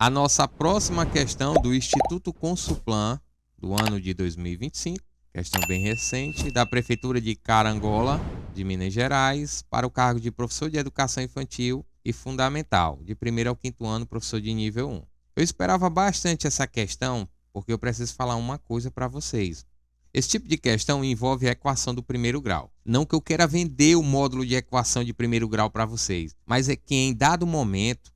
A nossa próxima questão do Instituto Consulplan, do ano de 2025, questão bem recente, da Prefeitura de Carangola, de Minas Gerais, para o cargo de professor de Educação Infantil e Fundamental, de 1º ao 5º ano, professor de nível 1. Eu esperava bastante essa questão, porque eu preciso falar uma coisa para vocês. Esse tipo de questão envolve a equação do 1º grau. Não que eu queira vender o módulo de equação de 1º grau para vocês, mas é que em dado momento,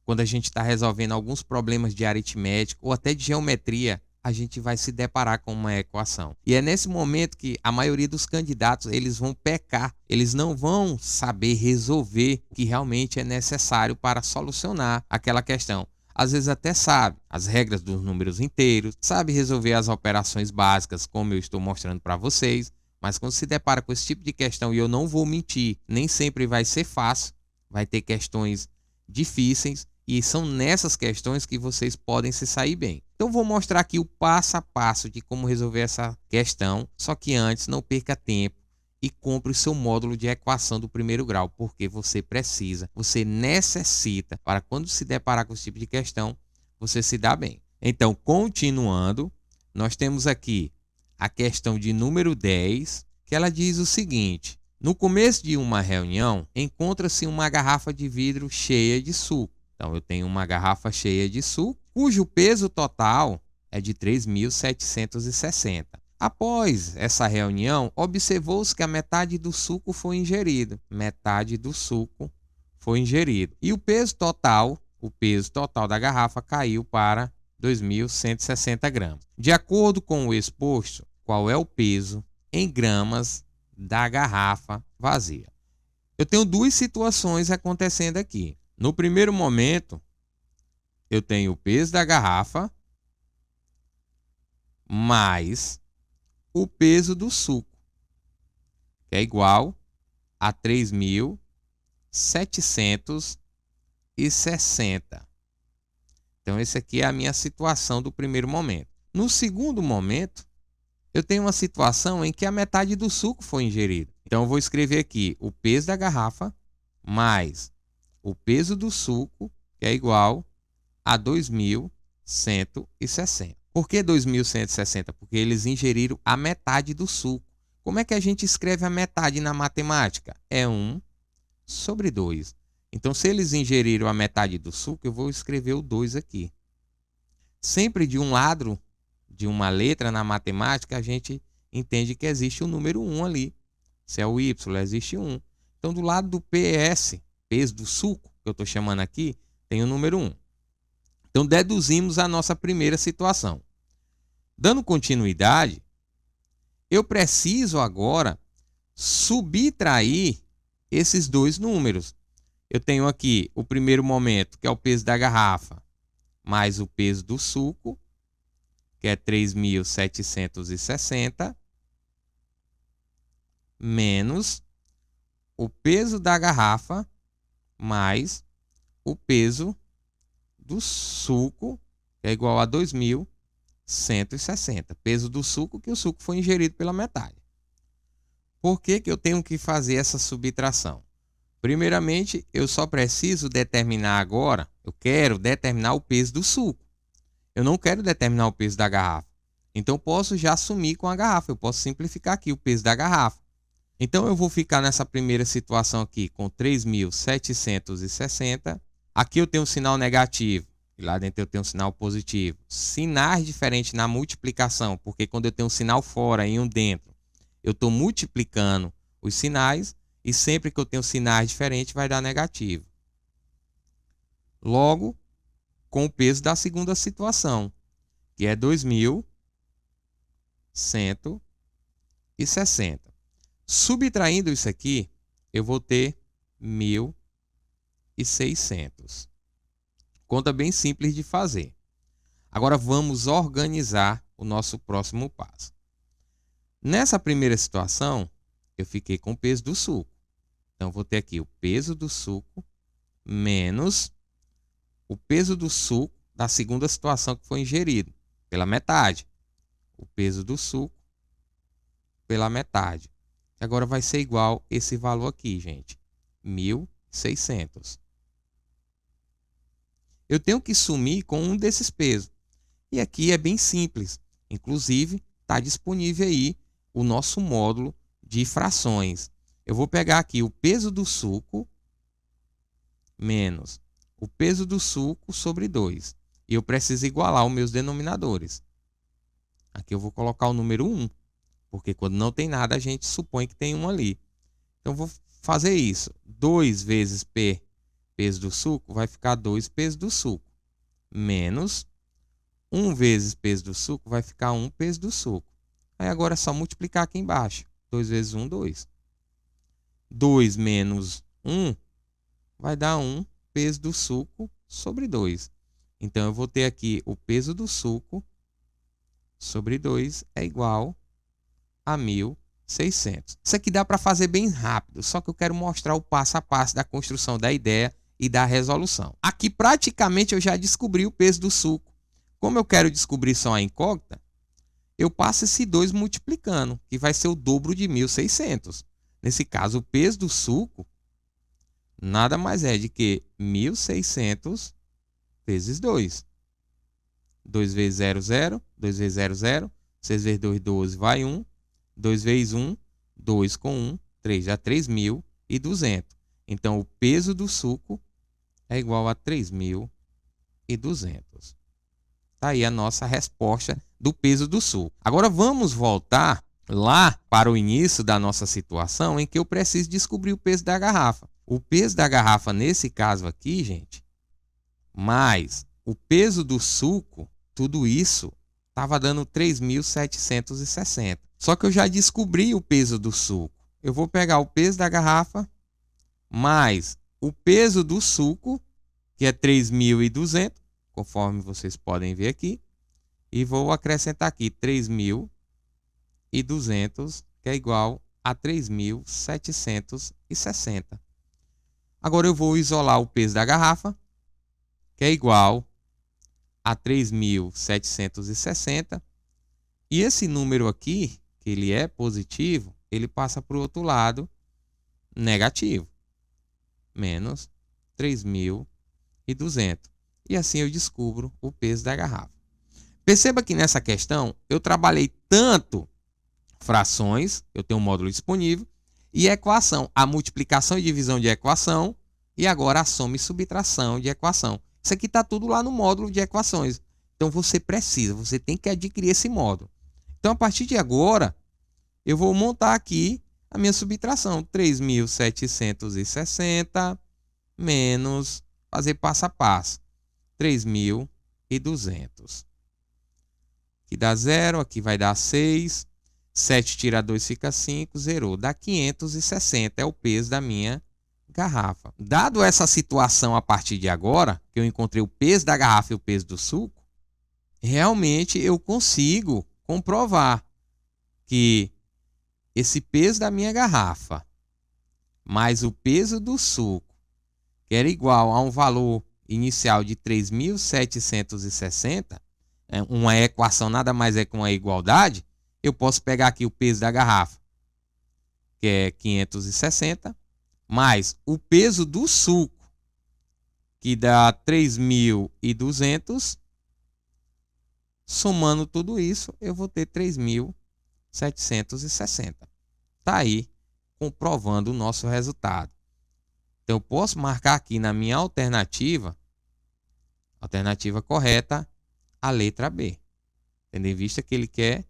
quando a gente está resolvendo alguns problemas de aritmética ou até de geometria, a gente vai se deparar com uma equação. E é nesse momento que a maioria dos candidatos eles vão pecar, eles não vão saber resolver o que realmente é necessário para solucionar aquela questão. Às vezes até sabe as regras dos números inteiros, sabe resolver as operações básicas, como eu estou mostrando para vocês, mas quando se depara com esse tipo de questão, e eu não vou mentir, nem sempre vai ser fácil, vai ter questões difíceis, e são nessas questões que vocês podem se sair bem. Então vou mostrar aqui o passo a passo de como resolver essa questão, só que antes não perca tempo e compre o seu módulo de equação do 1º grau, porque você precisa, você necessita, para quando se deparar com esse tipo de questão, você se dá bem. Então, continuando, nós temos aqui a questão de número 10, que ela diz o seguinte: no começo de uma reunião, encontra-se uma garrafa de vidro cheia de suco. Então, eu tenho uma garrafa cheia de suco, cujo peso total é de 3.760. Após essa reunião, observou-se que a metade do suco foi ingerido. Metade do suco foi ingerido. E o peso total da garrafa caiu para 2.160 gramas. De acordo com o exposto, qual é o peso em gramas da garrafa vazia? Eu tenho duas situações acontecendo aqui. No primeiro momento, eu tenho o peso da garrafa mais o peso do suco, que é igual a 3.760. Então, essa aqui é a minha situação do primeiro momento. No segundo momento, eu tenho uma situação em que a metade do suco foi ingerido. Então, eu vou escrever aqui o peso da garrafa mais o peso do suco, que é igual a 2.160. Por que 2.160? Porque eles ingeriram a metade do suco. Como é que a gente escreve a metade na matemática? É 1 sobre 2. Então, se eles ingeriram a metade do suco, eu vou escrever o 2 aqui. Sempre de um lado de uma letra na matemática, a gente entende que existe o número 1 ali. Se é o Y, existe 1. Então, do lado do PS, peso do suco, que eu estou chamando aqui, tem o número 1. Então, deduzimos a nossa primeira situação. Dando continuidade, eu preciso agora subtrair esses dois números. Eu tenho aqui o primeiro momento, que é o peso da garrafa, mais o peso do suco, que é 3.760, menos o peso da garrafa mais o peso do suco, que é igual a 2.160. Peso do suco, que o suco foi ingerido pela metade. Por que que eu tenho que fazer essa subtração? Primeiramente, eu só preciso determinar agora, eu quero determinar o peso do suco. Eu não quero determinar o peso da garrafa. Então, eu posso já assumir com a garrafa. Eu posso simplificar aqui o peso da garrafa. Então, eu vou ficar nessa primeira situação aqui com 3.760. Aqui eu tenho um sinal negativo. E lá dentro eu tenho um sinal positivo. Sinais diferentes na multiplicação. Porque quando eu tenho um sinal fora e um dentro, eu estou multiplicando os sinais. E sempre que eu tenho sinais diferentes, vai dar negativo. Logo, com o peso da segunda situação, que é 2.160. Subtraindo isso aqui, eu vou ter 1.600. Conta bem simples de fazer. Agora vamos organizar o nosso próximo passo. Nessa primeira situação, eu fiquei com o peso do suco. Então, vou ter aqui o peso do suco menos o peso do suco da segunda situação que foi ingerido, pela metade. O peso do suco pela metade. Agora vai ser igual esse valor aqui, gente. 1.600. eu tenho que sumir com um desses pesos. E aqui é bem simples. Inclusive, está disponível aí o nosso módulo de frações. Eu vou pegar aqui o peso do suco menos o peso do suco sobre 2. E eu preciso igualar os meus denominadores. Aqui eu vou colocar o número 1, porque quando não tem nada, a gente supõe que tem 1 ali. Então, eu vou fazer isso. 2 vezes P, peso do suco, vai ficar 2 peso do suco. Menos 1 vezes peso do suco, vai ficar 1 peso do suco. Aí agora é só multiplicar aqui embaixo. 2 vezes 1, 2. 2 menos 1 vai dar 1 peso do suco sobre 2. Então, eu vou ter aqui o peso do suco sobre 2 é igual a 1.600. Isso aqui dá para fazer bem rápido, só que eu quero mostrar o passo a passo da construção da ideia e da resolução. Aqui, praticamente, eu já descobri o peso do suco. Como eu quero descobrir só a incógnita, eu passo esse 2 multiplicando, que vai ser o dobro de 1.600. Nesse caso, o peso do suco nada mais é de que 1.600 vezes 2. 2 vezes 0, 0. 2 vezes 0, 0. 6 vezes 2, 12, vai 1. 2 vezes 1, 2 com 1, 3. Já 3.200. Então, o peso do suco é igual a 3.200. Está aí a nossa resposta do peso do suco. Agora, vamos voltar lá para o início da nossa situação em que eu preciso descobrir o peso da garrafa. O peso da garrafa, nesse caso aqui, gente, mais o peso do suco, tudo isso estava dando 3.760. Só que eu já descobri o peso do suco. Eu vou pegar o peso da garrafa mais o peso do suco, que é 3.200, conforme vocês podem ver aqui, e vou acrescentar aqui 3.200, que é igual a 3.760. Agora eu vou isolar o peso da garrafa, que é igual a 3.760. E esse número aqui, que ele é positivo, ele passa para o outro lado negativo. Menos 3.200. E assim eu descubro o peso da garrafa. Perceba que nessa questão eu trabalhei tanto frações, eu tenho um módulo disponível, e equação, a multiplicação e divisão de equação, e agora a soma e subtração de equação. Isso aqui está tudo lá no módulo de equações. Então, você tem que adquirir esse módulo. Então, a partir de agora, eu vou montar aqui a minha subtração. 3.760 menos, fazer passo a passo, 3.200. Aqui dá 0, aqui vai dar 6. 7 tira 2 fica 5, zerou. Dá 560, é o peso da minha garrafa. Dado essa situação a partir de agora, que eu encontrei o peso da garrafa e o peso do suco, realmente eu consigo comprovar que esse peso da minha garrafa mais o peso do suco, que era igual a um valor inicial de 3.760, uma equação nada mais é que uma igualdade, eu posso pegar aqui o peso da garrafa, que é 560, mais o peso do suco, que dá 3.200. Somando tudo isso, eu vou ter 3.760. Está aí comprovando o nosso resultado. Então, eu posso marcar aqui na minha alternativa correta, a letra B. Tendo em vista que ele quer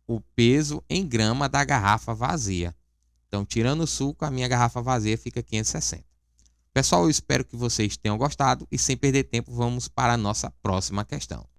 o peso em grama da garrafa vazia. Então, tirando o suco, a minha garrafa vazia fica 560. Pessoal, eu espero que vocês tenham gostado e sem perder tempo, vamos para a nossa próxima questão.